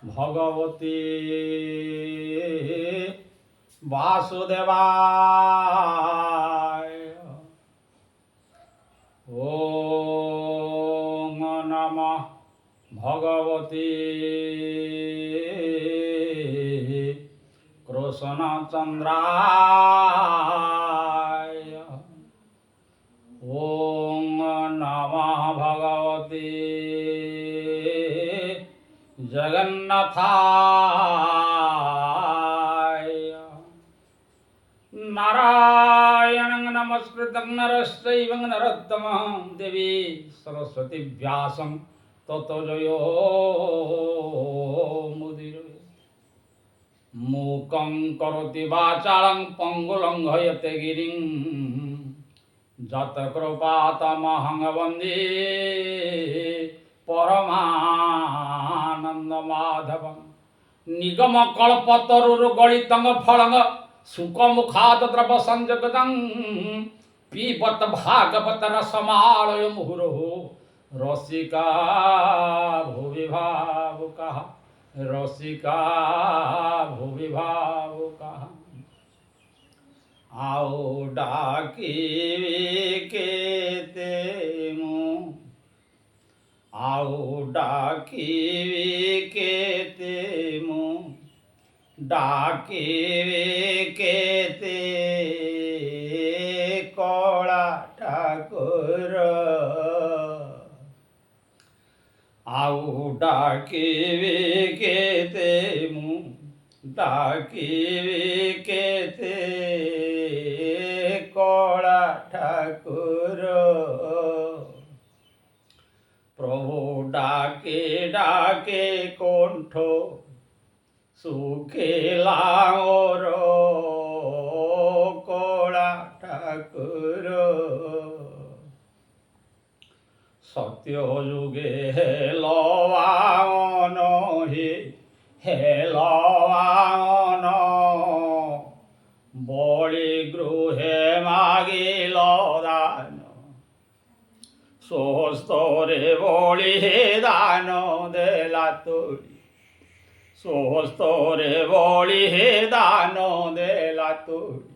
भगवती वासुदेवाय। ओम नमः भगवती कृष्णचंद्राय। ओम नमः भगवती जगन्नाथाय। नारायणं नमस्कृतं नरश्चैव नरोत्तमं देवी सरस्वती व्यासं ततो जयो मुदीरये। मूकं करोति वाचालं पङ्गुलङ्घयते गिरिं जतकृपातमहं वन्दे परमानन्दमाधवं। निगमकल्पतरुर्गलितं फलं सुखमुखाद्द्रवसंयुक्तं पिबत भागवत रसमालय मुहुर्मुहुः रसिका भुवि भावुकाः रसिका भुवि भावुकाः। आओ डाकिबी केते मु आओ डाकिबी केते मु डाकिबी केते कला ठाकुर। आओ डाकिबी केते मु डाकिबी केते कला ठाकुर। प्रभु डाके डाके कण्ठ सुखिला मोर कला ठाकुर। सत्य युगे हेलवान हेलवान बलि गृहे मागिल दान सोस्तरे बलि दान देला तोरी सोस्तरे बलि दान देला तोरी।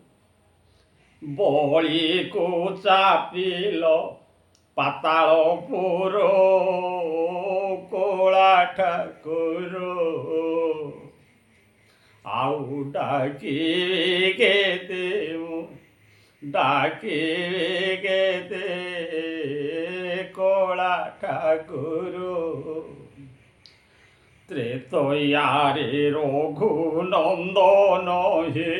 बलि को चापिल पातालपुर कला ठाकुर। आउ डाकिबी केते मु डाकिबी केते कला ठाकुर। त्रेतयारे रघुनंदन हे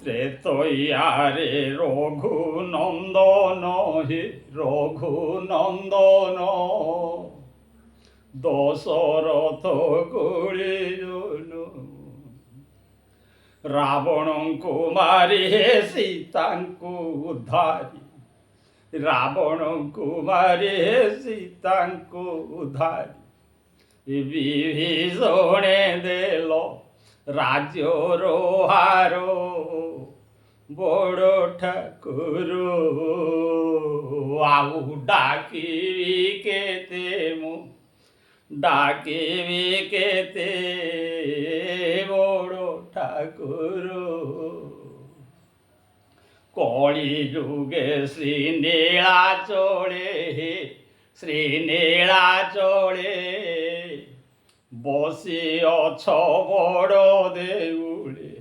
त्रेतयारे रघुनंदन हे रघुनंदन दशरथ कुलीजुन रावण को मारी हे सीता को उद्धारी रावण को मारी हे सीता को उद्धारी। विभीषणे देल राज्य रोहारो बड़ ठाकुर। आउ डाकिबी केते मु डाकिबी केते बड़ ठाकुर। कलि जुगे श्रीनीलाचले श्रीनीलाचले बसी अछ बड़ देउले।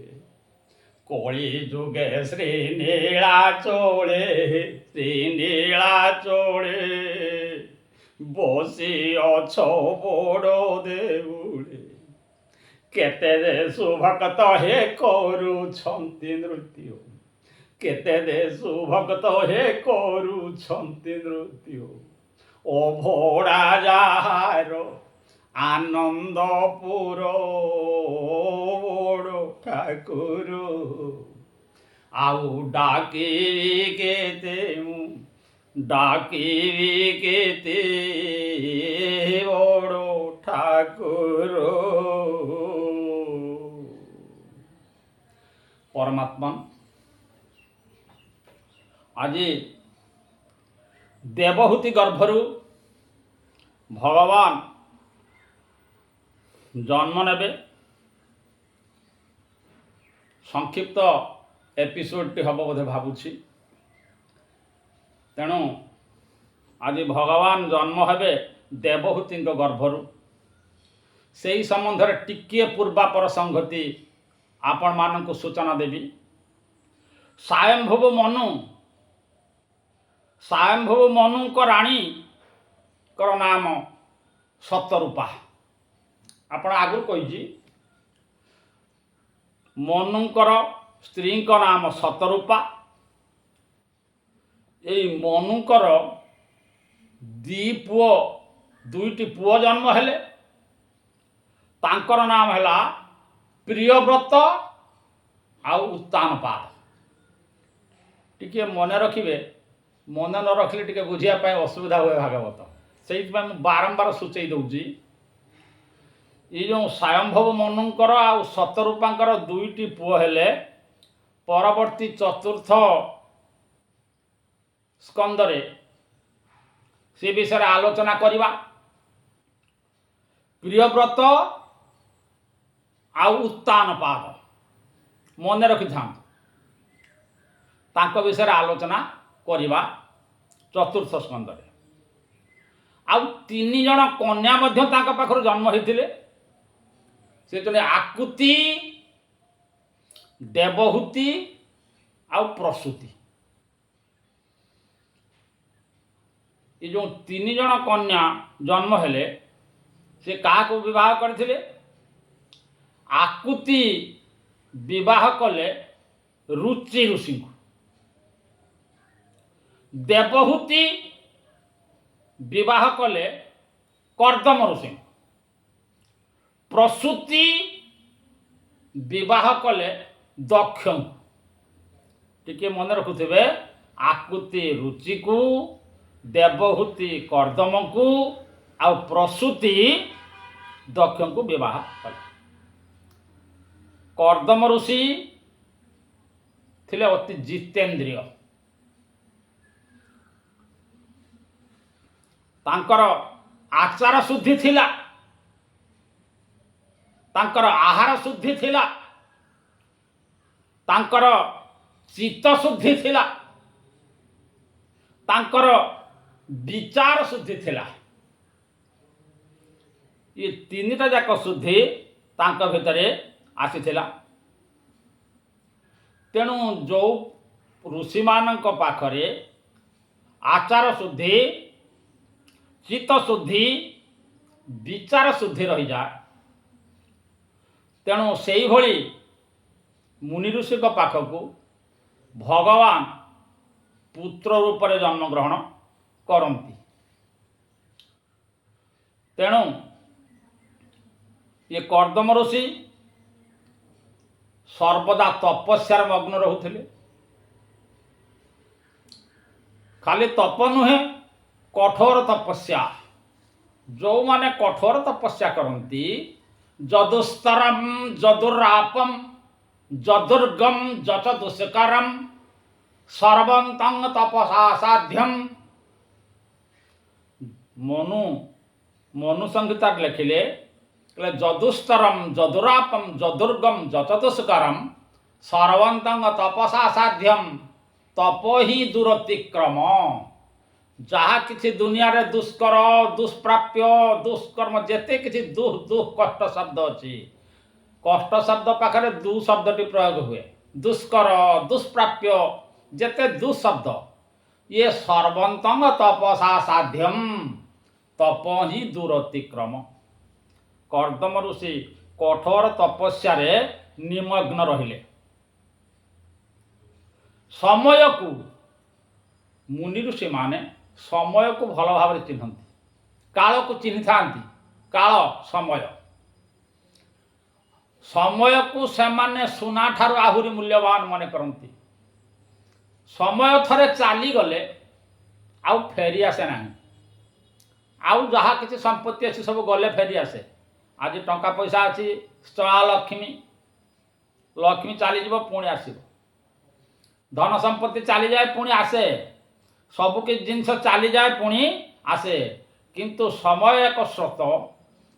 कलि जुगे श्रीनीलाचले श्रीनीलाचले बसी अछ बड़ देउले। केते देशु भक्त हे करुछन्ति नृत्य केते देशु भक्त हे करुछन्ति नृत्य। अभोड़ा जार आनंदपुर बड़ ठाकुर। आउ डाकिबी केते मु डाकिबी केते बड़ ठाकुर। परमात्मा आज देवहूति गर्भरु भगवान जन्म नेबे संक्षिप्त एपिसोडटी हम बोधे भावुछि तेणु आज भगवान जन्म हेबे देवहूति गर्भरु से संबंध में टिके पूर्वापर संगति आपण मानक सूचना देवी। स्वयंभुव मनु को राणी कर नाम सतरूपा। आपण आगु कही मनुकर स्त्री का नाम सतरूपा। यही मनुकर दुईटी पुओ जन्म हेले तांकर नाम हैला प्रियव्रत आउ उत्तानपाद। टिके मन रखिए, मन न रखिले टिके बुझिया पाए असुविधा हुए भागवत से बारंबार सूचई दूची। ये जो स्वयंभव मनुकर आउ सतरूपांकर दुईटी पुओ हेले परवर्ती चतुर्थ स्कंदरे से विषय आलोचना करवा। प्रियव्रत आउ उत्तानपाद मन रखि था विषय आलोचना करवा चतुर्थ स्कंदरे। आउ तीन जन कन्या मध्य तांका पाखरु जन्म होइथिले। से जने आकुति, देवहूति आउ प्रसूति। ये जो तीन जन कन्या जन्म हेले से क्या को विवाह करथिले? आकुति विवाह कले रुचि ऋषि को, देवहूति विवाह कले कर्दम ऋषि को, प्रसूति विवाह कले दक्ष को। टिके मन रखुथिबे आकुति रुचि को, देवहूति कर्दम को आ प्रसूति दक्ष को विवाह कले। कर्दम ऋषि थिले अति जितेंद्रिय। तांकर आचार शुद्धि थिला, तांकर आहार शुद्धि थिला, तांकर चित्त शुद्धि थिला, तांकर विचार शुद्धि थिला। ये तीनटा जाक शुद्धि तांक भितरे आसीथिला। तेणु जो ऋषि मानक पाखरे आचार शुद्धि, चित्त शुद्धि, विचार शुद्धि रही जाए, तेणु सेई भली मुनि ऋषि पाखकु भगवान पुत्र रूप में जन्म ग्रहण करती। तेणु ये कर्दम ऋषि सर्वदा तपस्यार मग्न रहुथिले। खाली तप नुहे, कठोर तपस्या। जो माने कठोर तपस्या करती, जदुस्तरम जदुरापम जदुर्गम जच दुष्करम सर्वंतं तपसा साध्यम। मनु संहिता लिखिले जदुस्तरम जदुरापम जदुर्गम जचदुष्करम सर्वंतं तपसा साध्यम। तप ही दुरतिक्रम। जहाँ किसी दुनिया रे दुष्कर, दुष्प्राप्य, दुष्कर्म जेते किसी दुख कष्ट शब्द अच्छी, कष्ट शब्द पाखे दु शब्दटी प्रयोग हुए। दुष्कर, दुष्प्राप्य, जेते दुशब्द, ये सर्वंतं तपसा साध्यम। तप ही दुरतिक्रम। कर्दम ऋषि कठोर तपस्या रे निमग्न रहिले। समय को मुनि ऋषि माने समय को भल भाव चिन्हती, काल को चिन्ह था। काल समय, समय को सेमाने सुना ठारू आहुरी मूल्यवान मन करती। समय थरे चली गले आउ फेरी आसे ना। आउ जहाँ किसी संपत्ति अच्छी सब गले फेरी आसे। आज टंका पैसा अच्छी चला लक्ष्मी, लक्ष्मी चली जीव पुणी आसो। धन संपत्ति चली जाए पुणी आसे। सबकि जिनस चली जाए पुणी आसे। किंतु समय एक स्रोत,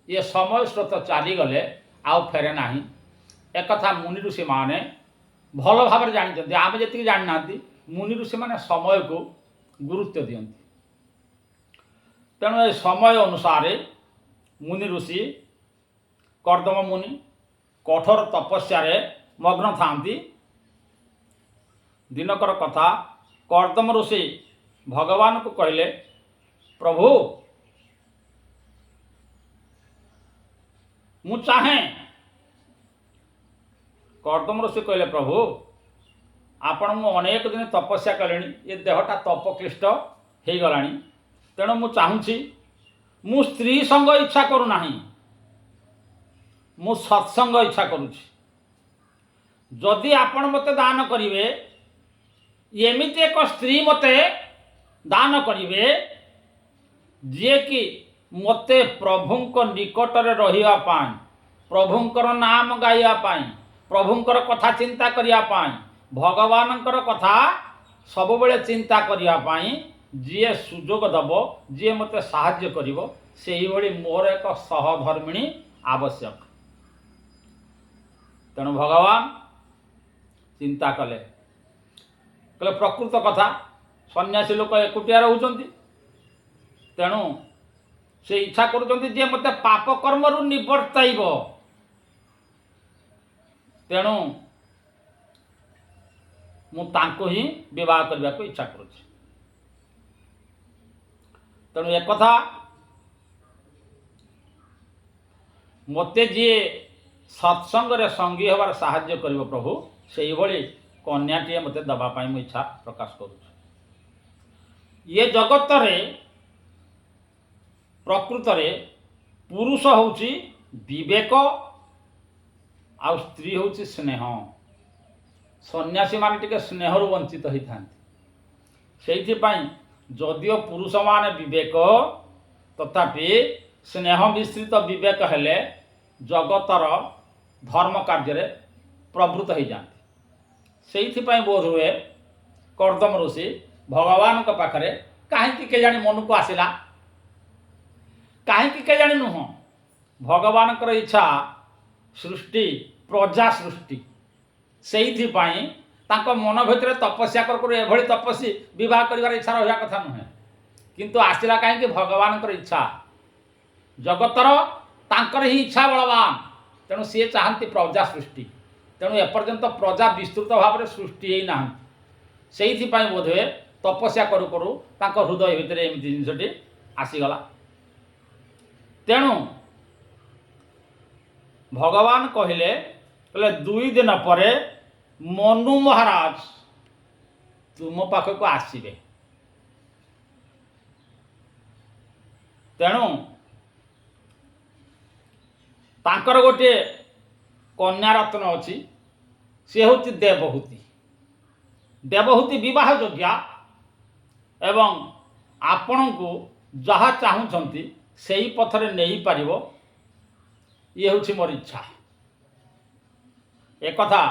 ये समय स्रोत चलीगले आउ फेरे ना। एक कथा मुनि ऋषि माने भल भाव जानते आम जी जाना मुनि ऋषि मैंने समय को गुरुत्व दियंती। तेणु समय अनुसार मुनि ऋषि कर्दम मुनि कठोर तपस्या मग्न था। दिनकर कथा कर्दम ऋषि भगवान को कहले, प्रभु मु चाहे। कर्दम ऋषि कहले, प्रभु आपण मु अनेक दिन तपस्या कले, ये देहटा तपक्लिष्ट हो गला, तेणु मु चाहूँगी मु स्त्री संग इच्छा करूना, मु सत्संग इच्छा करुछि। जदि आपण मते दान करिवे, एमिति एक स्त्री मते दान करिवे जे कि मते प्रभुंक निकटरे रहिया पाई, प्रभुंकर नाम गाइया पाई, प्रभुंकर कथा चिंता करिया पाई, भगवानंकर कथा सब बेले चिंता करिया पाई जी सुजोग दब, जी मते साहाय्य करिवो, सेही भली मोर एक सहधर्मिणी आवश्यक। तेणु भगवान चिंता कले, कहले प्रकृत कथा सन्यासी लोक एकुटिया रहउचंती, तेणु से इच्छा करुचंती जे मते पाप कर्म रु निवर्ताइब, तेणु मु तांको ही विवाह करबा को इच्छा करुछि। तेणु एक कथा मते जे सत्संग रे संगी हबार साहाय्य करिवो प्रभु, सेही भली कन्याटीए मते दबा पाई मु इच्छा प्रकाश करुछि। ये जगत रे प्रकृत रे पुरुष होउची विवेक आ स्त्री होउची स्नेह। सन्यासी मान टिके स्नेह रु वंचित होई थांती, सेहिथि पई जदियो पुरुष मान विवेक तथापि स्नेह मिश्रित विवेक हेले जगतर धर्म कार्य रे प्रवृत्त हो जाती। से बोध हुए कर्दम ऋषि भगवान के पाखरे कहीं के जानी मन को आसला, कहीं के जानी नुह, भगवान कर इच्छा सृष्टि प्रजा सृष्टि, से मन भितर तपस्या कर तपस्वी विवाह कर इच्छा रहा कथा नुहे, किंतु आसला कहीं भगवान कर इच्छा जगतर तांकर ही इच्छा बलवान, तेणु सी चाहती प्रजा सृष्टि, तेणु एपर्यंत प्रजा विस्तृत भाव में सृष्टि ही ना, से बोधे तपस्या करू करू तांको हृदय भितर एमती जिनसटी आसीगला। तेणु भगवान कहले कहले 2 दिन पर मनु महाराज तुम पाखक आसवे। तेणु तांकर गोटे कन्या रत्न अच्छी, सी हूँ देवहूति। देवहूति विवाह योग्या एवं आपण को जहाँ चाहूँगी से ही पथरे नहीं पारिबो, ये हूँ मोर इच्छा। एक कथा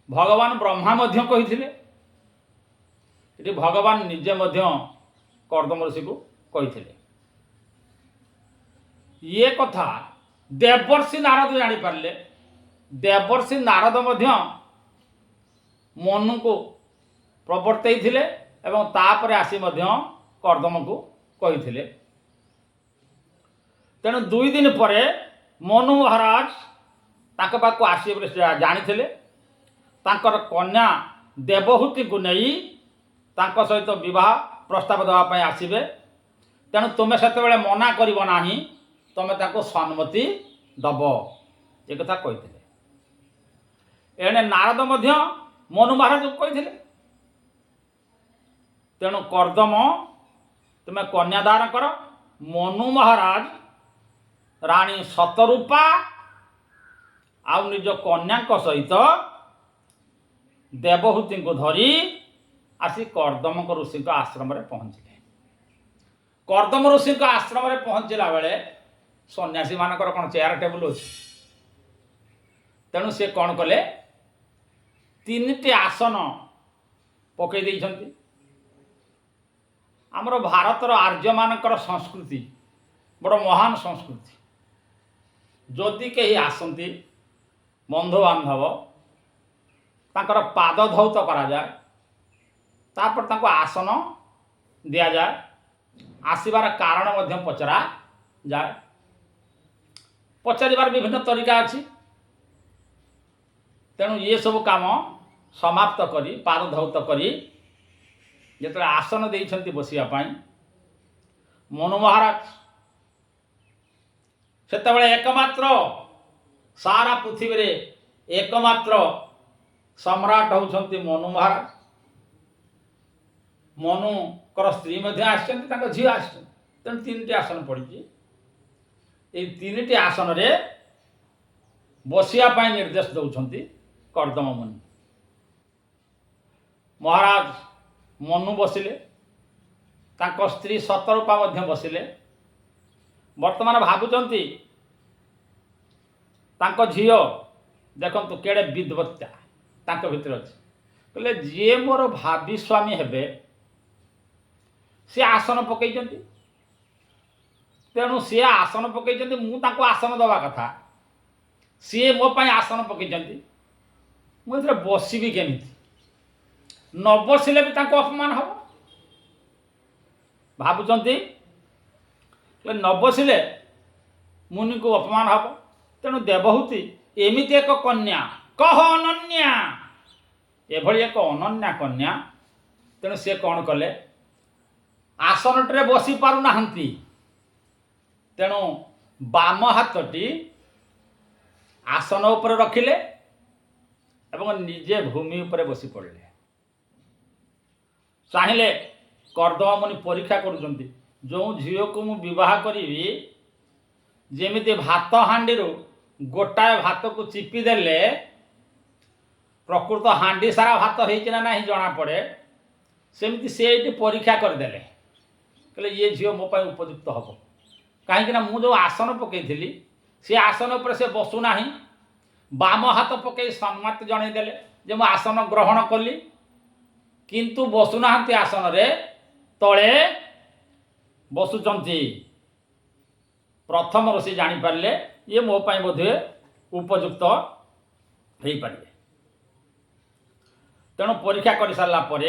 भगवान ब्रह्मा मध्य कहिथिले, इति भगवान निजे मध्य कर्दम ऋषि को कहिथिले। ये कथा देवर्षि नारद जानी पारले, देवर्षि नारद मध्य मनु को प्रवर्तई थिले एवं तापर आसी मध्य कर्दम को कहिथिले। तेणु 2 दिन पर मनु महाराज ताक पाखु आसी जानी थिले, तांकर कन्या देवहूति को नहीं तांको सहित विवाह प्रस्ताव देवा पई आसीबे। तेणु तुमे सेतेबेले मना करिवो नाही, तमे ताको सम्मति दब, ये कथा कहिथिले। एने नारद मध्य मनु महाराज को कहिथिले, तेणु कर्दम तुमे कन्यादान कर। मनु महाराज राणी शतरूपा आउ निज कन्या सहित देवहूति को धरी आसी कर्दम ऋषि आश्रम रे पहुँचले। कर्दम ऋषि आश्रम रे पहुँचला बेले सन्यासी मानकर कौन चेयर टेबुल अच्छी, तेणु सी कौन कले 3टी आसन पकई देइछंती। आमर भारतर आर्य मानकर संस्कृति बड़ महान संस्कृति। जदि कहीं आसती बंधु बांधव तांकर पाद धौत करा जाए, तापर तांको आसन दिया जाए, आसबार कारण मध्य पचरा जाए। पचारिबार विभिन्न तरीका अच्छी। तेणु ये सब काम समाप्त करी पाद धौत करी जिते आसन देइछंती बसिया पाई मनु महाराज सेतबेले एकमात्र सारा पृथ्वी रे एकमात्र सम्राट होउछंती मनु महाराज। मनुकर स्त्री मध्य आछंती, तांको झी आछंती। तेणु तीनटी आसन पड़ी। ये तीनटी आसन रे बसिया पाई निर्देश दौरान कर्दम मुनि। महाराज मनु बसिले, तांको स्त्री शतरूपा मध्य बसिले। वर्तमान भावुचंती तांको झियो देखंतु केड़े विद्वत्ता तांको भितर अछि। कहले जे मोर भावी स्वामी हेबे से आसन पकईचंती, तेणु सी आसन पकईचंती, मु तांको आसन दवा कथा। सी मो पाई आसन पकईचंती, मु एथरे बसिबी केमिति? न बसिले भी तांको अपमान हब। भावुचंती न बसिले मुनि को अपमान हब। तेणु देवहूति एमिति एक कन्या, कह अनन्या, एभली एक अनन्या कन्या। तेणु सी कौन कले, आसन टे बसी पारु नाहंती। तेणु बाम हाथटी आसन उपर रखिले एवं निजे भूमि उपर बसी पड़े। चाहिए कर्दम मुनि परीक्षा करुचंती, जो झील को मु विवाह करी जेमिति भात हांडी गोटाए भात को चिपी देले प्रकृत हांडी सारा भात होना ना जना पड़े, सेमती से परीक्षा करदेले। कहले ये झील मो पाई उपयुक्त हम, कहीं मु जो आसन पकई सी आसन पर से बसुना, बाम हाथ पकई सम्मत जनईदेले जे मु आसन ग्रहण कली, किंतु बसुना आसन रे तले बसुचंती। प्रथम ऋषि जानी पारे ये मो पाई बोधे उपयुक्त हो पारे। तेणु परीक्षा कर सारा पर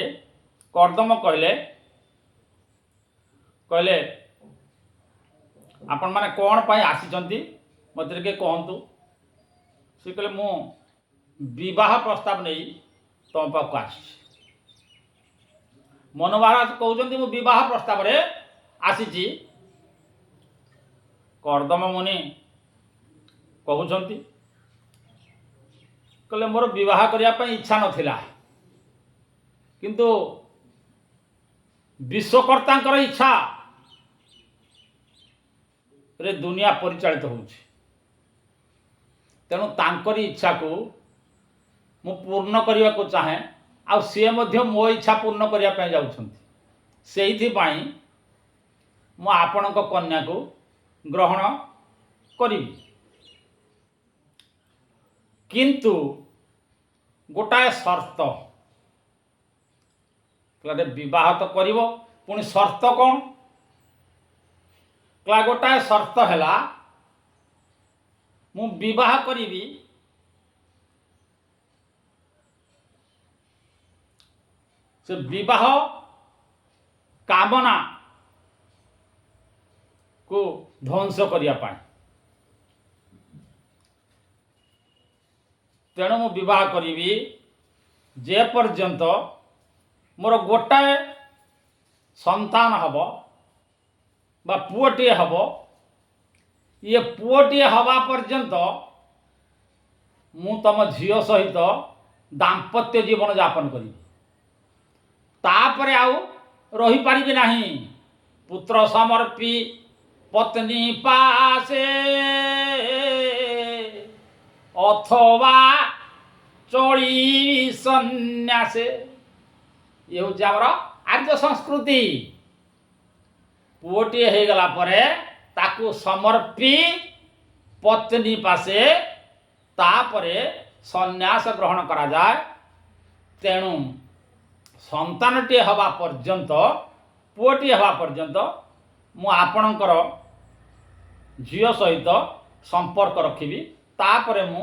कर्दम कहले कहले आपण माने कौन पाई आसीचंती मते के कहतु। से कहले मु विवाह प्रस्ताव नहीं तुम पाक आसी। मनु महाराज कहते मु विवाह प्रस्ताव रे आसी। कर्दम मुनि कहते कहले मोर विवाह करने इच्छा नथिला, किंतु विश्वकर्ता इच्छा रे दुनिया परिचालित होउछि। तेणु तांकरी इच्छा को मु पूर्ण करने को चाहे, आ सी मध्य मो इच्छा पूर्ण करने जाउछंती। सेइथिपाई मु आपणक कन्या को ग्रहण करी, किंतु गोटाए शर्त। कहले विवाह तो करिवो, पुणी शर्त कौन? कहला गोटाए शर्त हैला मु विवाह करी से विवाह कामना को ध्वंस करिया पाए। तेणु मु विवाह करी जे पर्यंत मोर गोटाए संतान हब बा पुओटे हब, ये पुओटे हवा पर्यंत मु तम झील सहित दाम्पत्य जीवन यापन करी। तापरे आउ रही पारिबे नाही। पुत्र समर्पी पत्नी पासे अथवा चली सन्यासे। ये हूँ आमर आर्य संस्कृति। पुओटे हो गला परे ताकू समर्पी पत्नी पासे तापरे सन्यास ग्रहण करा जाए। तेणु संतानटे हवा पर्यंत, पुओटे हवा पर्यंत मु आपणकर झील सहित संपर्क रखी तापर मु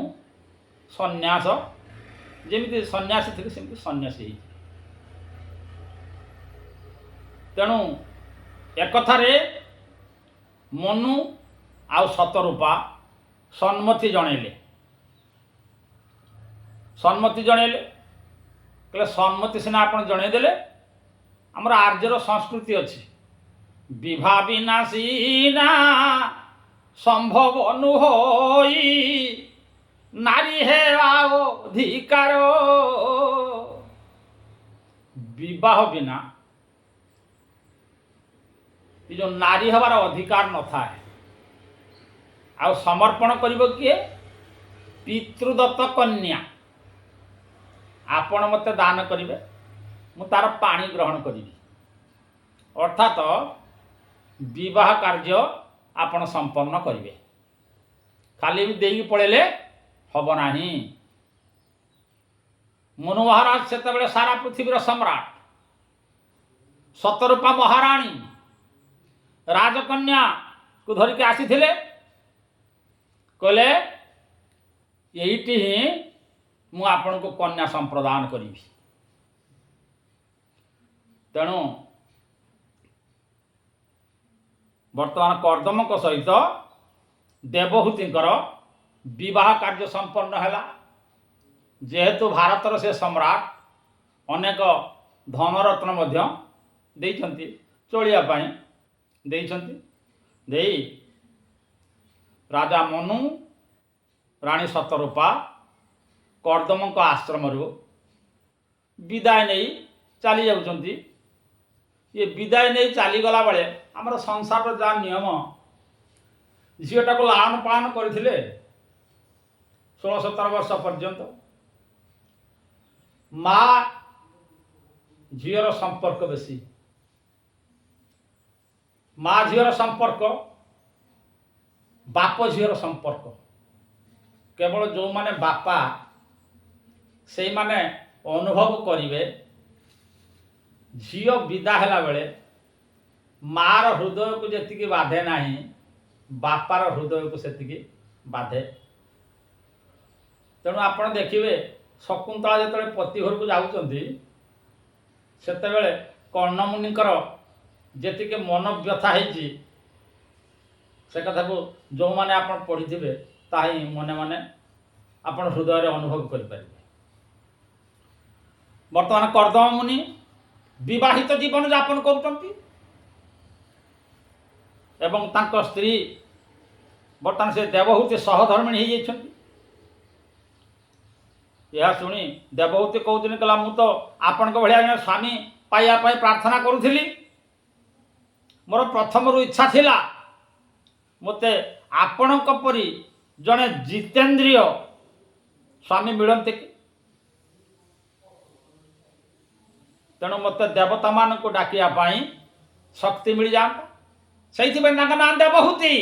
सन्यास जमी सन्यासी थी सेमती सन्यासी तेणु एक कथारे मनु आउ सतरूपा सम्मति जनइले कहले सम्मति सिना आप जनईदेले आमर आर्यर संस्कृति अच्छी विवाह विनाशीना संभव नुहई नारी है अधिकार विवाह बिना ये जो नारी हबार अधिकार न था आ समर्पण करिबो किए पितृदत्त कन्या आपण मते दान करिवे मु तार पानी ग्रहण करी अर्थात विवाह कार्य आपण संपन्न करिवे खाली भी देई पड़ेले हब नाही। मनु महाराज से सारा पृथ्वीर सम्राट सतरूपा महाराणी राजकन्या को धरिक आसी कहले यहीटी ही मु आपण को कन्या संप्रदान करी तेणु वर्तमान कर्दम सहित देवहूतिंकर विवाह कार्य संपन्न है जेहेतु भारतर से सम्राट अनेक धनरत्न देइछंती चलिया पाई देइछंती राजा मनु राणी सतरूपा कर्दम आश्रम विदाय नहीं चली जाउछंती। ये विदाय नहीं चलीगला बेले आमर संसार जहाँ नियम झीटा को लालन पालन करथिले 16-17 वर्ष पर्यंत माँ झीर संपर्क बेसी माँ झीर संपर्क बाप झीर संपर्क केवल जो माने बापा से माने अनुभव करिवे झील विदा हैला बेले मार हृदय को जेतिकी बाधे नाही बापार हृदय को सेतिकी बाधे। तेणु आपण देखिए शकुंतला जो पति घर को जाऊँगी सेतेबेले कर्णमुनिकर जेतिके मन व्यथा होती से कथा को जो माने आपण पढ़ी ताही मने मने आपण हृदय अनुभव करें। वर्तमान कर्दम मुनि विवाहित जीवन यापन करुँच एवं तांको स्त्री बर्तमान से देवहूति सहधर्मिणी हो जाती। यह शुणी देवहूति कहते कहला मु तो आपण भाया स्वामी पाइबापी प्रार्थना करुली मोर प्रथम इच्छा थिला मते आपण परी जड़े जितेन्द्रिय स्वामी मिलते कि तेणु मत देवता मान को डाकियापाई शक्ति मिल जाता से ना देवहूति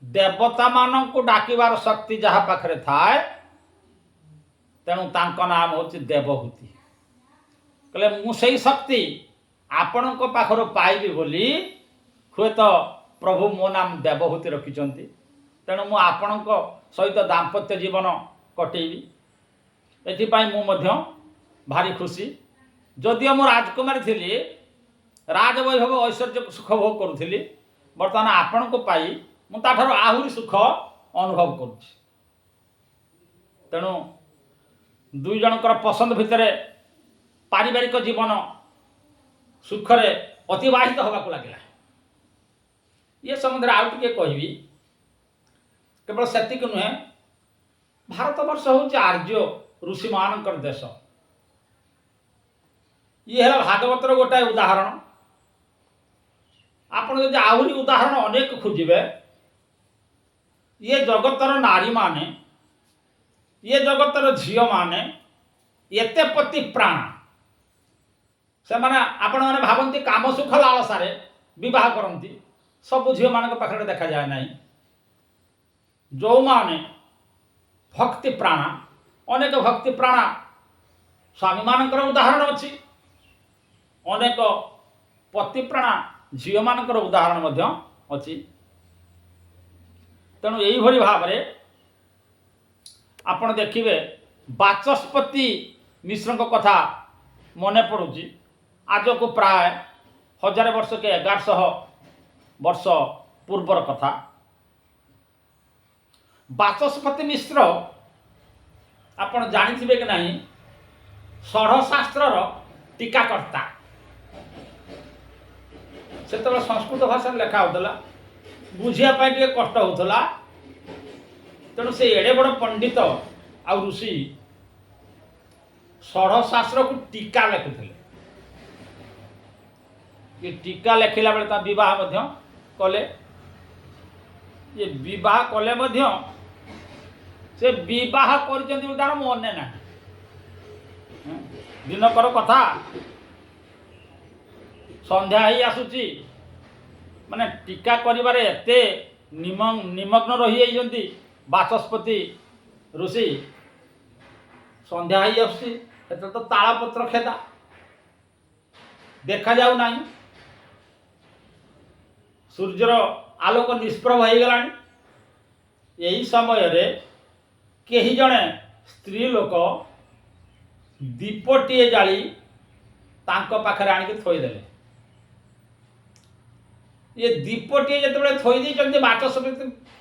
देवता मान को डाकिबार शक्ति जहाँ पाखरे थाए तेणु तांको नाम होची देवहूति। कहले मु सही शक्ति आपण को पाखर पाइबी बोली हुए तो प्रभु मो नाम देवहूति रखिछंती तेणु मु आपण को सहित दाम्पत्य जीवन कटेबी एथिपाई मु मध्य भारी खुशी जदिओ मु राजकुमारी थिली राजवैभव ऐश्वर्य सुख भोग करुଥିଲି बर्तमान आपण को पाई मु ताठार आहुरी सुख अनुभव करुछि। तेणु दुई जनकर पसंद भितर पारिवारिक जीवन सुखरे अतिवाहित होगा लगिला। ये संबंध आउ टिके कहबी केवल सेतिक नुहे भारत वर्ष हूँ आर्य ऋषि मानकर देश। ये है भागवतर गोटाए उदाहरण आपण जो आहुरी उदाहरण अनेक खोजे ये जगतर नारी माने ये जगतर झील माने एते पति प्राण से माने आपण माने भावंती काम सुख लालसारे विवाह करती सब झील मान पाखे देखा जाए ना जो माने भक्ति प्राण अनेक भक्ति प्राण स्वामी मानकर उदाहरण अच्छी अनेक पति प्राण झील मानकर उदाहरण अच्छी। तेणु यही भाव में आपण देखिए बाचस्पति मिश्र कथा मन पड़ुची आज को प्राय 1000 वर्ष के 1100 वर्ष पूर्वर कथा। बाचस्पति मिश्र आपण जानिथिबे कि नहीं षढ़शास्त्रर टीकाकर्ता से संस्कृत भाषा लेखा होता बुझापी टे कष्ट होता तेणु से एड़े बड़ पंडित आ ऋषि षढ़शास्त्र को टीका लिखुले ये टीका लिखला बेले विवाह कले ये विवाह कले से विवाह कर तार मन ना दिनकर कथा संध्या ही आसुची माने टीका करिबारे एते निमग्न रही बाचस्पति ऋषि संध्या ही आसुची एते तो तालपत्र खेदा देखा जाऊ नहीं सूर्यर आलोक निष्प्रभ हो गलानी यही समय रे केही जणे स्त्री लोक दीपटीए जाली तांको पाखरे आनिके थोईदेले ये दीपटीए जब थोई दी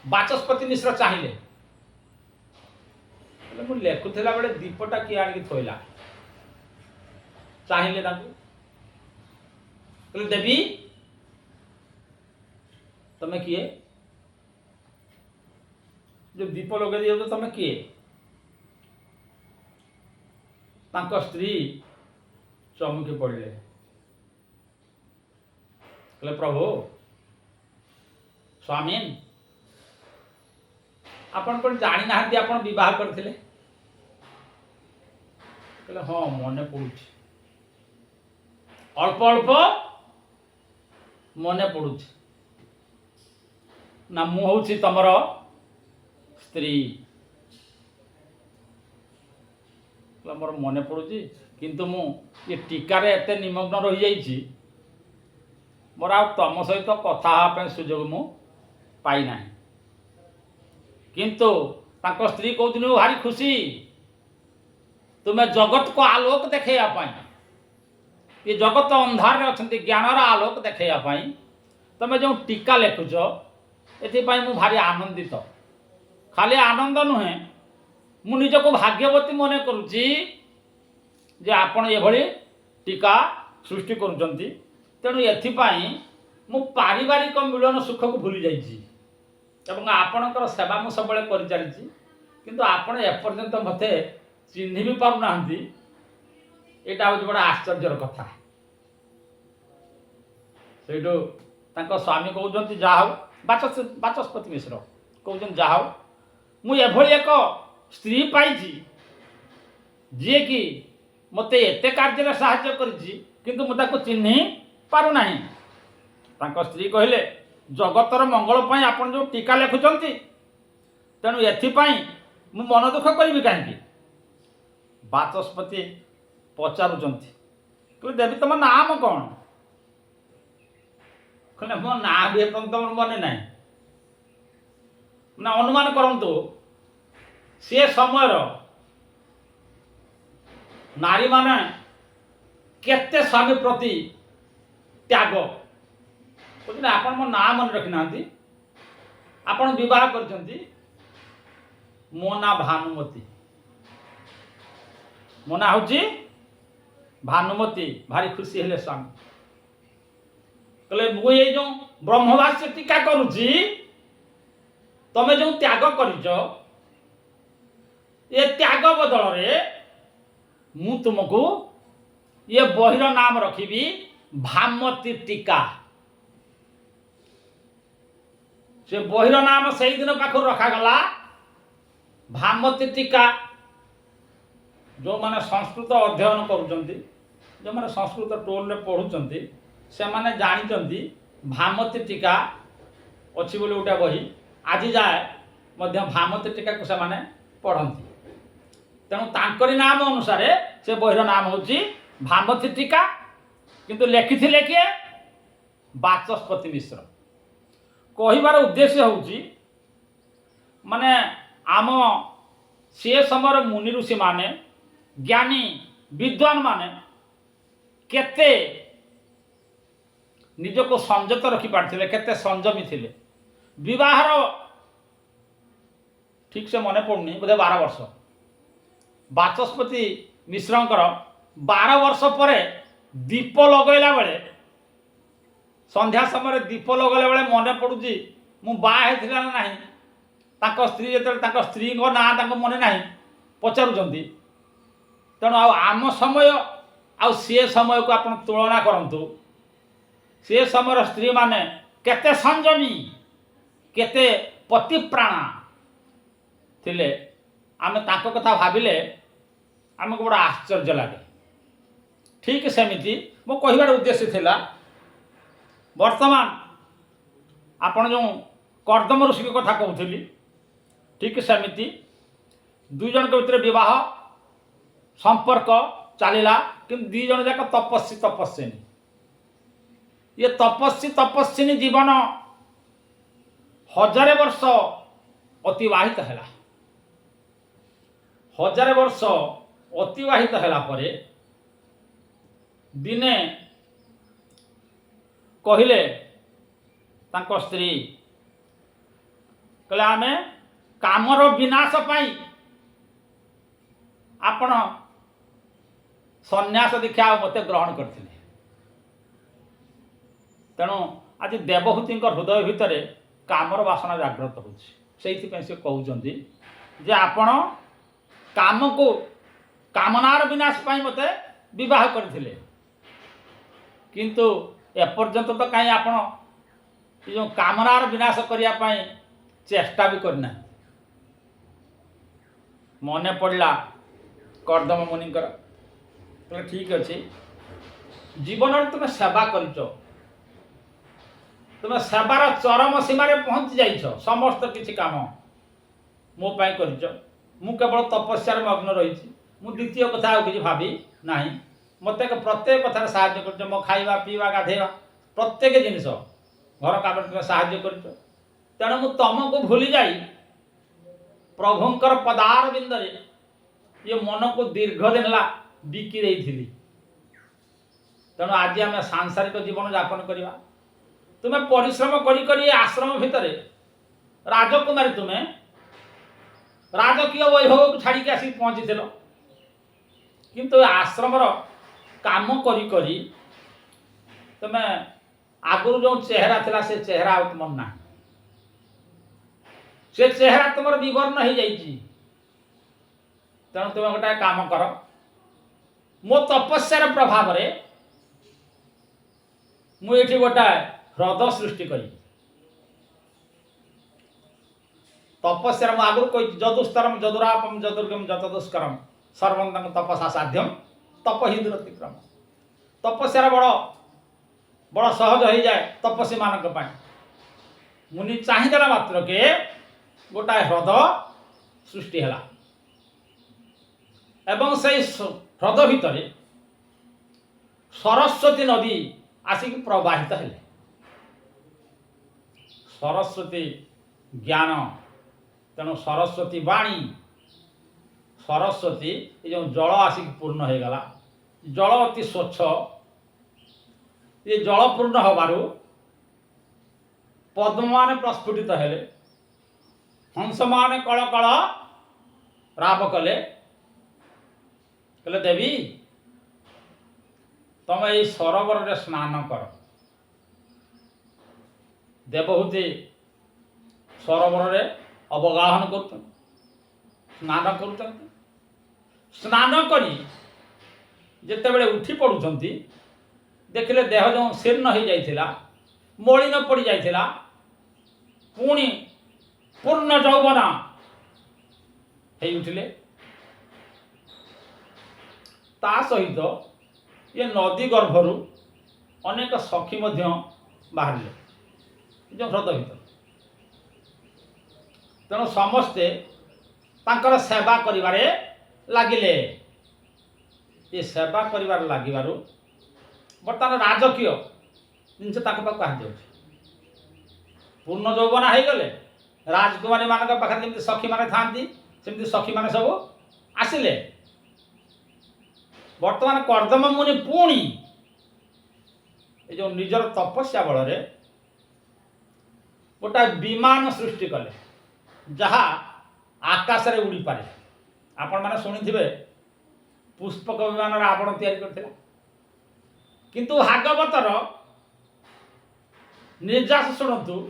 बाचस्पति मिश्र चाहिए मुझे लेखुला बेले दीपटा किए आनिके थोईला चाहिए देवी तमें किए जो दीप लगे दिए तो तमें किए तांको स्त्री चमुकी पड़े कहले प्रभु स्वामी आपण कोन जानी नाहंती आपण विवाह करथिले कहले हाँ मन पड़ुछि अल्प अल्प मन पड़ुछि ना मु होछि तमर स्त्री मोर मन पड़ुछि किंतु मु ये टीकार एते निमग्न रही जाइछि मोर आ तम सहित कथा पे सुजोग मु पाई नाही किंतु तांको स्त्री कहउथिनु भारी खुशी तुम्हें जगत को आलोक देखैया पाई ये जगत अंधार रे अछंती ज्ञानर आलोक देखैया पाई तमे जो टीका लेखुछ एथिपाई मु भारी आनंदित खाली आनंद नुहे मु निजको भाग्यवती मन करुची जे आपण एभली टीका सृष्टि करुचंती तेणु एथिपाई मु पारिवारिक मिलन सुख को भूली जाइछि एवं आपणकर सेवा मु सबले करि चलिछि किंतु आपण एपर्यंत मते चिन्हि भी पारु नाहंती एटा हो बड़ा आश्चर्यर कथा सेठो तांको स्वामी कहउचंती जा हो बाचस्पति मिश्र कहउचंती जा हो मु एभली एक स्त्री पाइछि जे कि मते एते कार्य साहाय्य करिछि किंतु मु ताको चिन्हि पारु नाही तांको स्त्री कहिले जगतर मंगल पई आपण जो टीका लेखुचंती तेणु एथिपाई मु मन दुख करिवि काहेकि बाचस्पति पचारुचंती कहले देवी तुम नाम कौन कहले मो ना भी तुम मन नाही ना अनुमान करंतु से समय नारी माने केते स्वामी प्रति त्याग कहते आपण मो ना मन रखी ना आपण विवाह करचंती मो ना भानुमती मो ना होची भानुमती भारी खुशी हेले स्वामी कहले मु ये जो ब्रह्मवास्य टीका करूची तमे जो त्याग करिच ये त्याग बदल रे मु तुमको ये बहिर नाम रखिबी भामती टीका से बहिर नाम से दिन पाखर रखा गला भामती टीका जो माने संस्कृत अध्ययन करुचंती जो माने संस्कृत टोल रे पढुचंती से माने जानिचंती भामती टीका अछि बोले उटा बही आज जाए मध्य भामती टीका को से माने पढ़ंती तेणु तांकरी नाम अनुसार से बहिर नाम होची भामती टीका किंतु लेखिथिले किए बाचस्पति मिश्र कहिबार उद्देश्य होची माने आम से समय मुनि ऋषि माने ज्ञानी विद्वान माने केते निजको संयत रखी पारथिले केते संयमी थिले विवाहर ठीक से मन पड़ुनी बोधे 12 वर्ष बाचस्पति मिश्रंकर 12 वर्ष पर दीप लगैला बेले संध्या समय दीप लगैला बेले मन पड़ुची मु बाहा हेथिला ना नाही ताको स्त्री जेते ताको स्त्री को ना ताको मने नाही पचारुचंती तेणु आम समय आ से समय को आपण तुलना करंतु से समय स्त्री माने केते संयमी केते पतिप्राणा थिले आमे ताको कथा भाबिले आमको बड़ा आश्चर्य लगे ठीक सेमिति मो कहबार उद्देश्य थिला वर्तमान आपण जो कर्दम ऋषि कथा कहूली ठीक सेमिति दुई जन के भितर विवाह संपर्क चलला कि दुई जन जाक तपस्वी तपस्विनी ये तपस्वी तपस्विनी जीवन 1000 वर्ष अतिवाहित है 1000 वर्ष अतिवाहित है दिने कहले तांको स्त्री कहले आमे कामर विनाश पाई आपण संन्यास दीक्षा मते ग्रहण करते तेणु आज देवहूति हृदय भितर कामर वासना जागृत होती से कहते जे आपण काम को कामनार विनाश पाई मते विवाह करथिले किंतु एपर्यंत तो कहीं आपण जो कामनार विनाश करिया पाई चेष्टा भी करना मने पड़ला कर्दम मुनिकर तो ठीक अच्छे जीवन तुम सेवा कर तुम सेवार चरम सीमार पहुँची जाइछ समस्त किसी काम मो पाई कर मु केवल तपस्यार मग्न रही मु द्वितीय कथा किसी भावी ना मत प्रत्येक कथार साहाय्य कर मो खाइबा पीवा गाधेवा प्रत्येक जिनिस घर काम तुम साहाय्य कर तेणु मु तुमको भूली जाई प्रभुंकर पदार बिंदरे ये मन को दीर्घ दिन ला बिकी देइथिली तेणु आज आम सांसारिक जीवन यापन करवा तुम्हें परिश्रम करी आश्रम भितर राजकुमारी तुम्हें राजकीय वैभव को छाड़ी आसी पहुँची किंतु आश्रम काम करी करी तुम्हें आगुरी जो चेहरा थिला से चेहरा तुम ना से चेहरा तुम विवर्ण हो जाइए तेणु तुम गोटे काम कर मो तपस्यार प्रभाव रे मुझे गोटे ह्रद सृष्टि करी तपस्यार आगुरी कही जदुस्तरम जदुरापम जदुर्गम जतदुष्करम सर्वंतम तपसा साध्यम तप ही दुरतिक्रम तपस्यार बड़ बड़ सहज हो जाए तपस्वी मान मुनि चाहिदेला मात्र के गोटाए ह्रद सृष्टि है एवं से ह्रद भितर सरस्वती नदी आसिक प्रवाहित है सरस्वती ज्ञान तेणु सरस्वती वाणी सरस्वती ये जो जल आसिक पूर्ण हो गला जल अति स्वच्छ ये जल पूर्ण हबारु पद्म मान प्रस्फुटित हेले हंस मान कल कल राब कले कहले देवी तुम ये सरोवर रे स्नान कर देवहूति सरोवर रे अवगाहन कर स्नान कर स्नान करी जिते बड़े उठी पड़ुंट देखिले देह जो शीर्ण हो जाइथिला मलिन पड़ जाइथिला पुणी पूर्ण यौवन हो उठिले ता सहित ये नदी गर्भर अनेक सखी बाहर जो ह्रद भर तेणु समस्ते तांकर सेवा करिवारे लागिले ये सेवा करिवार लागिबारु बर्तमान राजकीय जिनस कह पूर्ण यौवन हो गले राजकुमारी मान पाखे जमी सखी मैंने था सेमती सखी मैंने सब आसिले। बर्तमान कर्दम मुनि पुणी जो निजर तपस्या बल गोटा विमान सृष्टि कले जहाँ आकाश रे उड़ी पारे। आपण मैंने शुणी पुष्पक विमान रावण तैयारी करथिला, किंतु भागवतर निर्यास शुणु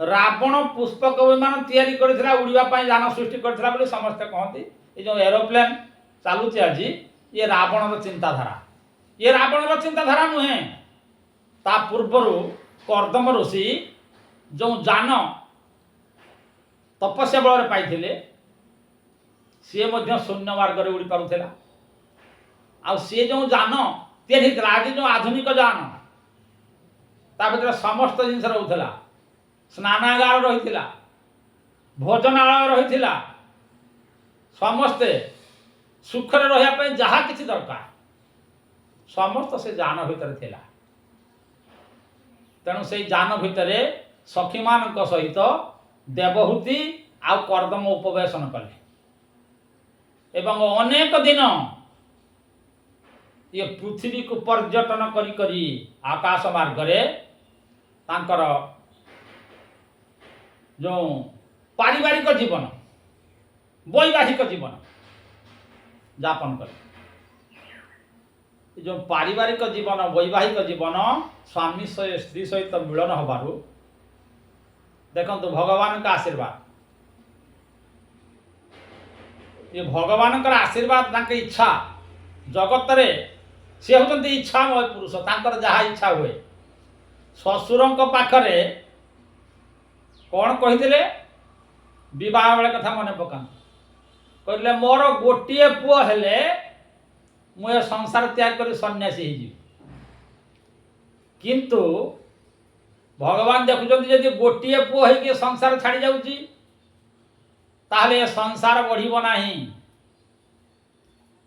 रावण पुष्पक विमान तैयारी करथिला उड़ीबा पई यान सृष्टि करथिला बोली समस्त कहती। ये जो एरोप्लेन चलुचे आज ये रावणर चिंताधारा, ये रावणर चिंताधारा नुहे। ता पूर्वर कर्दम ऋषि जो जान तपस्या बल पाई सी शून्य मार्ग उड़ी पारुला। आ सी जो जान तैयारी आज जो आधुनिक जान ता भीतर समस्त जिनस रोला, स्नानागार रही, भोजनालय रही, समस्ते सुखरे रही जहाँ किसी दरकार समस्त से जान भितर थिला। तेणु से जान भितर सखी मान सहित देवहूति आ कर्दम उपवेशन कले एवं अनेक दिन ये पृथ्वी को पर्यटन करी करी आकाश मार्ग रे तांकर जो पारिवारिक जीवन वैवाहिक जीवन यापन करे। जो पारिवारिक जीवन वैवाहिक जीवन स्वामी स्त्री सहित मिलन हबारु देखंतु भगवान का आशीर्वाद, ये भगवान का आशीर्वाद तांके इच्छा जगत रे से होते इच्छामय पुरुष तांकर जहाँ इच्छा हुए। ससुरंक पाखरे कौन कही विवाह बेले कथा मन पका कहले मोर गोटे पुओ हेले मुझे संसार त्याग कर सन्यासी हो। किंतु भगवान देखुं जदि गोटे पुओ हो संसार छाड़ी जाऊँगी ताहले संसार बढ़िब नाही।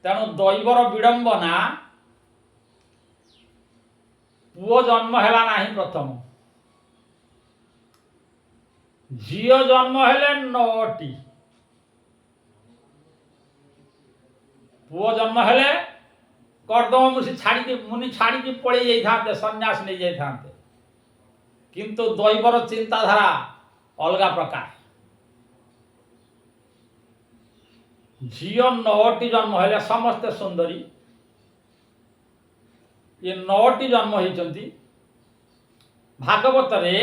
तेणु दैवर विडंबना पुओ जन्म हैला नाही। प्रथम झील जन्म हेले 9टी, पुओ जन्म हेले कर्दम मुनि छाड़ी पड़े जाते सन्यास नहीं जाते। किंतु दैवर चिंताधारा अलगा प्रकार। झील 9टी जन्म हेले समस्ते सुंदरी, ये 9टी जन्म होती। भागवत रे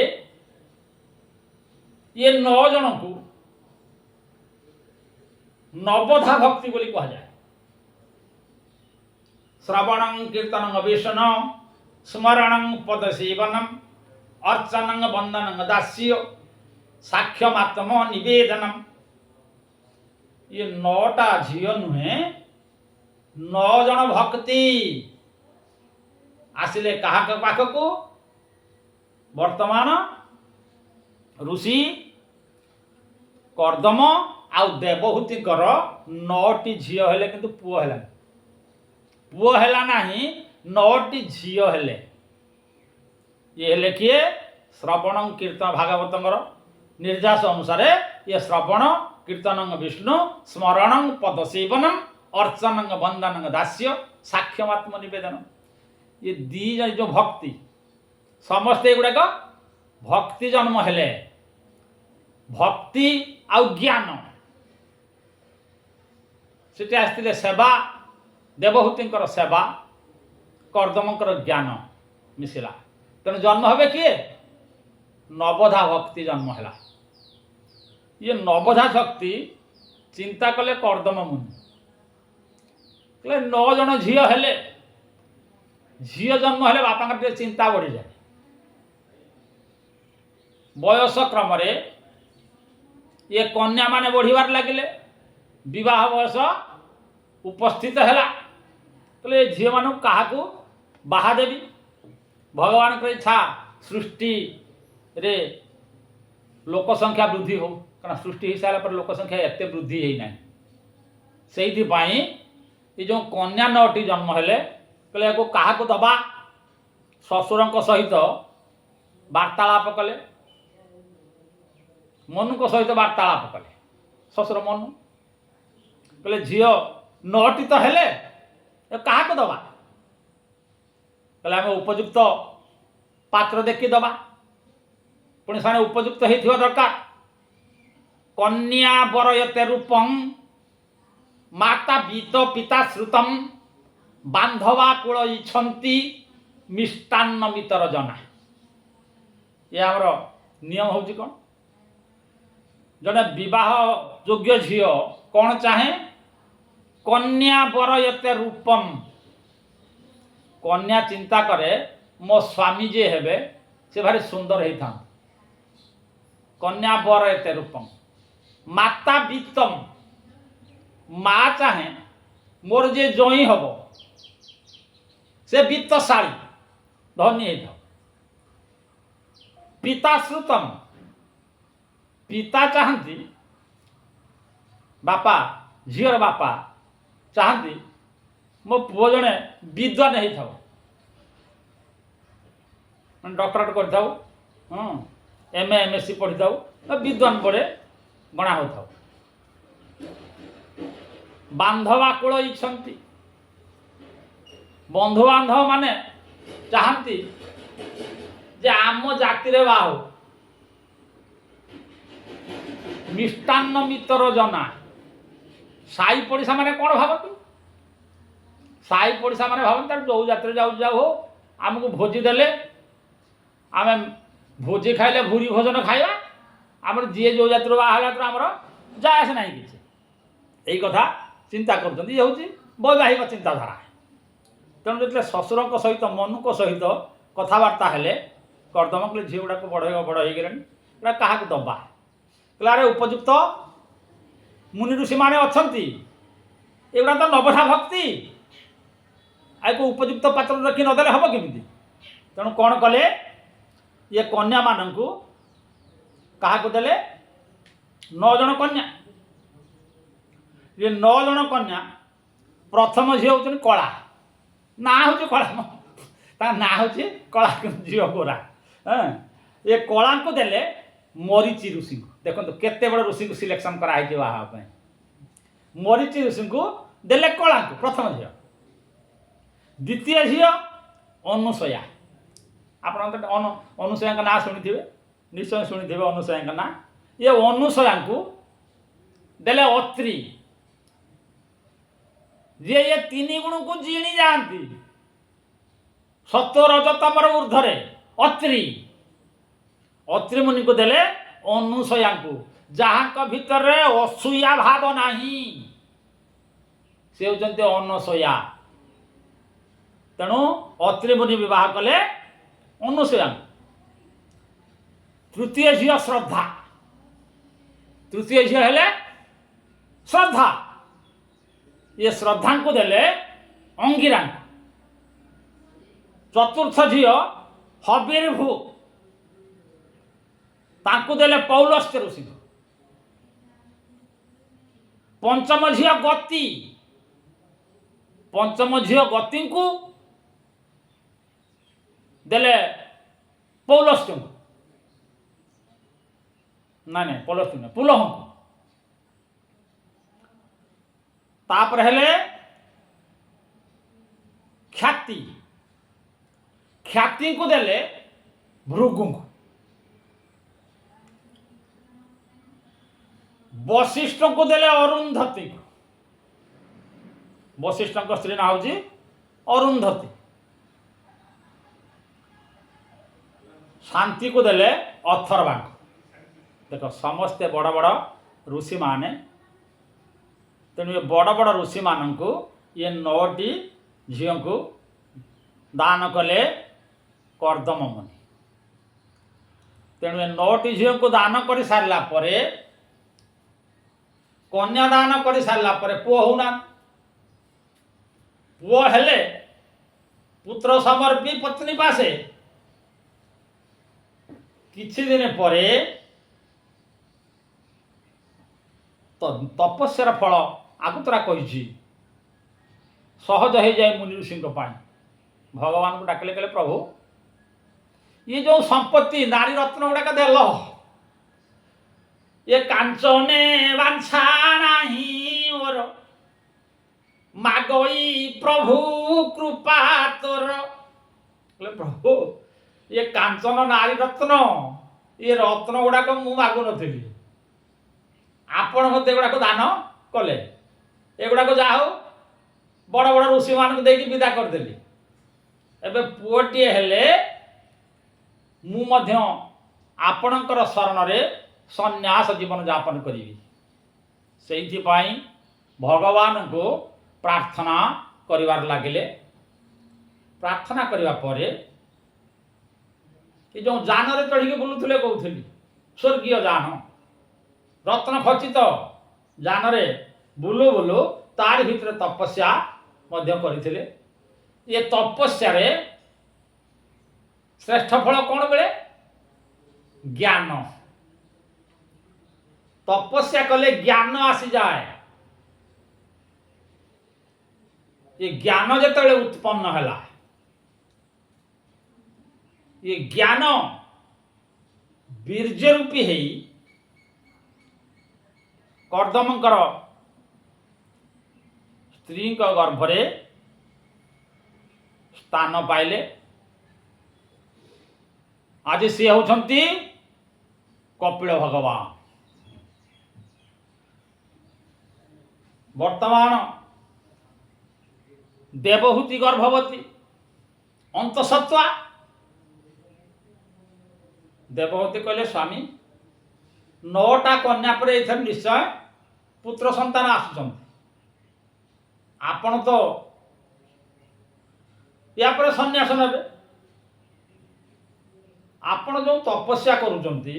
ये 9 जन को नवधा भक्ति बोली कहा जाए। श्रवणं कीर्तनं विष्णु स्मरणं पदसेवनम अर्चनं वंदनं दास्य साक्ष्यमात्म निवेदनम। ये 9टा झील नुहे 9 जन भक्ति आसिले कहा पाख को वर्तमान ऋषि कर्दम आउ देवहूति 9टी झील हेले किंतु पुओ हेला पुओ हेला नाही 9टी झील हेले। ये हेले किए श्रवण कीर्तन भागवतंगर निर्यास अनुसार ये श्रवण कीर्तन विष्णु स्मरण पदसेवनम अर्चन वंदन दास्य साक्ष्यमात्म निवेदन। ये दी जो भक्ति समस्ते गुड़ाक भक्ति जन्म हेले भक्ति आउ ज्ञान से आसते सेवा देवहूतिंकर सेवा कर्दमकर ज्ञान मिशिला। तेणु जन्म हे किए नवधा भक्ति जन्म है। ये नवधा शक्ति चिंता कले कर्दम मुनि कले 9 जन झील हेले झील जन्म हेले बापा चिंता बढ़ी जाए। बयस क्रम ये कन्या माने बढ़िबार लगिले विवाह बयस उपस्थित है कहले झील मान क्या बाहा देवी। भगवान की इच्छा सृष्टि रे लोक संख्या वृद्धि हो कारण सृष्टि हो सारा पर लोक संख्या एत वृद्धि है ना से ये जो कन्या 9टी जन्म हेले कहले को क्या दबा ससुर सहित वार्तालाप कले मनु सहित वार्तालाप कले शशुर मनु कहले झील 9टी तो हेले क्या दबा कहले आम उपयुक्त पात्र देखी दबा पुणी से उपयुक्त हो दरकार कन्या बरयते रूपं माता बीत पिता श्रुतम बांधवा कूल इच्छन्ति मिष्टान्न मितर जना ये आमर नियम हूँ कौन जड़े विवाह योग्य झील कौन चाहे कन्या बरयते रूपम कन्या चिंता करे मो स्वामी जे हेबे से भारी सुंदर होता कन्या बरयते रूपम माता बीतम माँ चाहे मोर जे जई हम से वित्तशाली धनी हो पिता श्रुतम पिता चाहती बापा झीर बापा चाहती मो पुओ जड़े विद्वान हो डॉक्टरेट कर एमएससी पढ़ी था विद्वान बड़े गणा हो बांधवा कूल इच्छन्ति बंधु बांधव माने चाहती जे आम जाति रे बाहु मिष्टान्न मितर जना साई पड़िशा माने कौन भावती साई पड़िशा माने भावती जो जाति जाऊ जाऊ हो आमको भोजी देले आम भोजी खाइले भूरी भोजन खाइबा आमर जी जो जाति बाहर तो आमर जाए ना कि यही कथा चिंता कर वैवाहिक चिंताधारा तेणु जो शशुर सहित मनु सहित कथबार्ता हेले करदम कहले झी गुड़ा बड़ होगला क्या दबा कहला अरे उपयुक्त मुनि ऋषि माने अच्छी एगुड़ा तो नबठा भक्ति को उपयुक्त पात्र रखी नदेले हम केमी तेणु कौन कले ये कन्या मान क्या देले 9 जन कन्या ये 9 जन कन्या प्रथम झी हूँ कला ना हूँ कला ना हूँ कला झी गोरा हाँ ये कला को देले मरीचि ऋषि को देखो केते बड़ ऋषि को सिलेक्शन कराई बाहा मरीचि ऋषि को देले कला को प्रथम झी द्वितीय झी अनुसया आप अनुसया ना शुणी निश्चय शुणी अनुसया ना ये अनुसया को देले अत्रि जे ये 3 गुण को जीणी जाती सत्व रजतमर ऊर्धरे अत्रि अत्रि मुनि को देले अनुसया को जहाँ भीतर असूया भाव नहीं से होते अनुसया तेणु अत्रि मुनि विवाह कले अनुसया तृतीय झील श्रद्धा तृतीय झील हेले श्रद्धा ये श्रद्धा को देले अंगिरा चतुर्थ झील हबीरभू ताकू देले पौलस्त्य ऋषि पंचम झील गति पंचम झील गति को देले पौलस्त्य ना नहीं पौलस्त्य नहीं पुलह तापर हेले ख्याति ख्याति को देले भृगु वशिष्ठ को देले अरुंधति वशिष्ठ स्त्री ना हूँ अरुंधति शांति को देले अथर्वा देख समस्ते बड़ बड़ ऋषि माने तेणु ये बड़ बड़ ऋषि मान को ये 9टी झील को दान कले कर्दम मुनि तेणु ये 9टी झील को दान कर सारा पर कन्या दान कर सारा पर पुओ होना पुओ हेले पुत्र समर्पी पत्नी पासे किछि दिन परे तो तपस्यार फल आगुतरा कही सहज हो जाए मुनि ऋषि भगवान को डाकिले कहले प्रभु ये जो संपत्ति नारी रत्न गुड़ाक देल ये कांचने बांछा नाही मोर मागई प्रभु कृपा तोर। प्रभु ये कांचन नारी रत्न ये रत्न गुड़ाक मु मागु नी आपण मत एगुड़ाक दान कले एगुड़ाक जा हो बड़ बड़ ऋषि मान देकी विदा करदेली एबे पुओटीए हेले मु मध्य आपणकर शरण रे सन्यास जीवन यापन करी से भगवान को प्रार्थना करिवार लागिले। प्रार्थना करिवा परे कि जो जान रे चढ़ी बुलुले कहते स्वर्गीय जान रत्न खचित जान रे बुलु बुलु तार भितर तपस्या मध्य करथिले। ये तपस्या रे श्रेष्ठ फल कौन मिले ज्ञान। तपस्या कले ज्ञान आसी जाए। ये ज्ञान जेतले उत्पन्न हैला ये ज्ञान बीर्ज रूपी है कर्दमकर स्त्री गर्भरे स्थान पाइले। आज सी होती कपिल भगवान। वर्तमान देवहूति गर्भवती अंतसत्वा देवहूति कहले स्वामी 9टा कन्या पर एथर निश्चय पुत्र संतान आसुचंती आपण तो या पर सन्यास नेबे आपण जो तपस्या करूचंती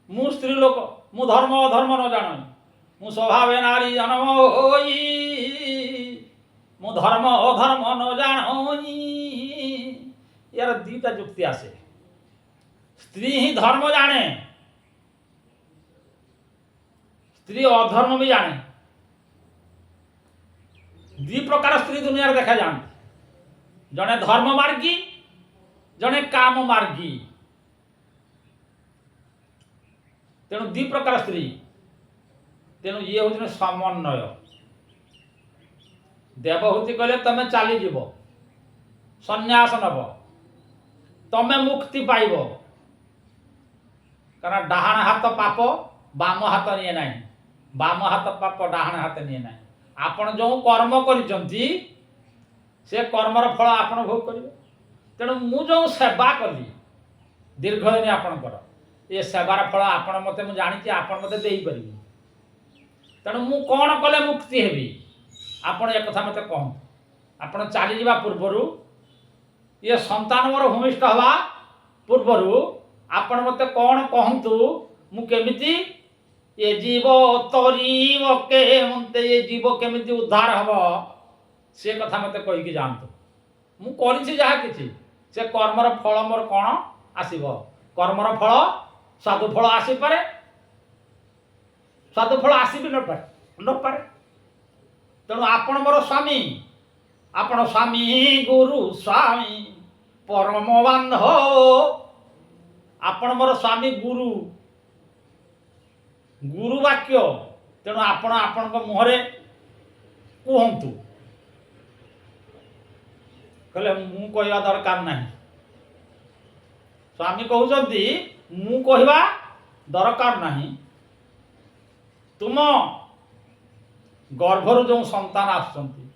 मु स्त्री लोक मु धर्म अधर्म न जान मु स्वभाव नारी जन्म होई मु धर्म अधर्म न जान यार दीटा जुक्ति आसे। स्त्री ही धर्म जाने स्त्री अधर्म भी जाने। दी प्रकार स्त्री दुनिया देखा जाती जड़े धर्म मार्गी जड़े काम मार्गी। तेणु दी प्रकार स्त्री तेणु ये हूँ समन्वय। देवहूति कहले तमें चली जीव सन्यास नब तमें मुक्ति पाइब कारण डाहाण हाथ पाप बाम हाथ निये ना बाम हाथ पाप डाहाण हाथ निये ना। आपण जो कर्म करिसंती से कर्मर फल आपण भोग करिवे। तेणु मु जो सेवा कली दीर्घ दिन आपणकर ये सेवार फल आपण मते मु जानिछि आपण मते देई परिबे। तेणु मु कौन कले मुक्ति हेबी आपण एक कथा मते कहूँ। आपण चली जावा पूर्वरु ये संतान मोर भूमिष्ठ हवा पूर्वरु आपण मते कौन कहतु मु केमिति ये जीव तरीब के मते ये जीव केमिति उद्धार हब से कथा मते कहि कि जानतु। मु करिछि जहा किछि से कर्मर फल मोर कौन आसीबो। कर्मर फल साधु फल आसी पारे साधु फल आसी भी न पारे। तेणु आपण मोर स्वामी आपण स्वामी गुरु स्वामी परम बांधव आपण मोर स्वामी गुरु गुरु वाक्य। तेणु आपण आपण मुहरे कहतु कहले मु कहवा दरकार नहीं। स्वामी कहते मु कहवा दरकार नहीं। तुम गर्भर जो संतान आसुचंती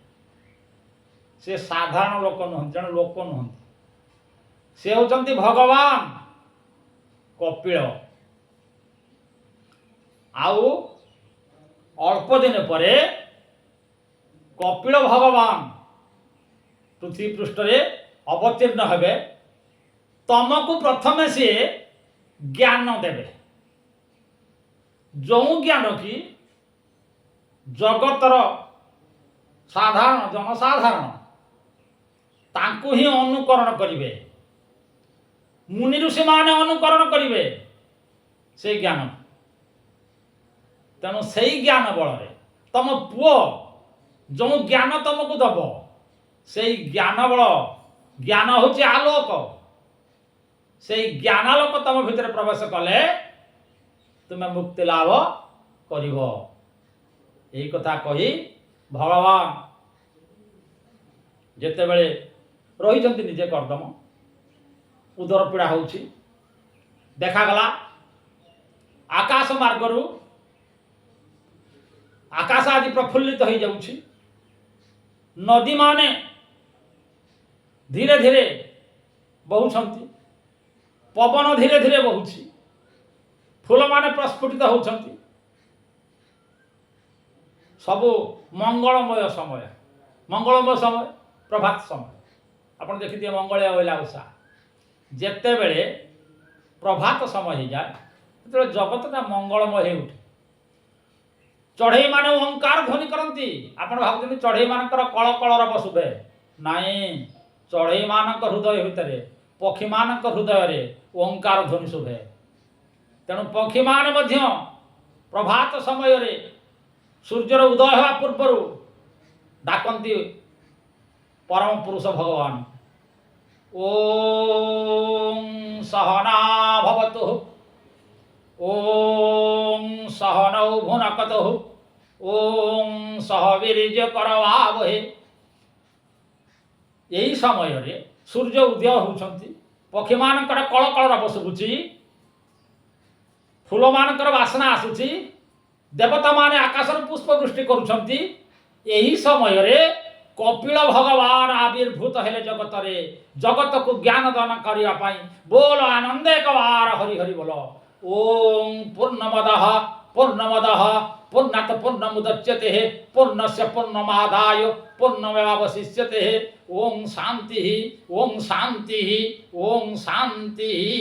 से साधारण लोक नुहंती जन लोक नुहंती से होचंती भगवान कपिल। आउ अल्प दिन परे कपिल भगवान पृथ्वी पृष्ठ रे अवतीर्ण हेबे। तमको प्रथमे से ज्ञान देवे जो ज्ञान की जगतर साधारण जनसाधारण तांकु ही अनुकरण करिवे मुनि ऋषि माने अनुकरण करिवे से ज्ञान। तेणु से ज्ञान बल तम पुओ जो ज्ञान तुमको दब से ज्ञान बल ज्ञान हूँ आलोक से ज्ञानालोक तुम भितर प्रवेश कले तुम मुक्ति लाभ करिब। यही कथा कही भगवान जेतेबेले रही निजे करदम उदर पीड़ा होउछि देखागला आकाश मार्गरू आकाश आदि प्रफुल्लित हो जाउछि नदी माने धीरे धीरे बहुछंती पवन धीरे धीरे बहुछि फूल माने प्रस्फुटित होउछंती सबु मंगलमय समय प्रभात समय आपण देखिए मंगल होइला उषा जेते बेले प्रभात समय हो जाए तो जगतटा मंगलमय हो उठे चढ़ई माने ओंकार ध्वनि करती आपण भावुଛନ୍ତି चढ़ई मानकर कल कल रब शुभे नाई चढ़ई मानक हृदय भितर पक्षी मानक हृदय रे ओंकार ध्वनि शुभे तेणु पक्षी मान मध्य प्रभात समय रे सूर्यर उदय होगा पूर्व डाकती परम पुरुष भगवान ओम सहना भवतु ओम सहनौ भुनकतु ओम सहवीर्य करवावहे। यही समय रे सूर्य उदय होउछंती पक्षी मानकर कल कल रब शुभुची फूल मानकर वासना आसुची देवता माने आकाश पुष्प वृष्टि करुछंती यही समय रे कपिल भगवान आविर्भूत हेले जगत रे जगत को ज्ञान दान करिया पाई बोल आनंद एक बार हरि हरि बोल ओम पूर्णमदः पूर्णात् पूर्णमुदच्यते पूर्णस्य पूर्णमादाय पूर्णमेवावशिष्यते ओम शांति ओम शांति ओम शांति।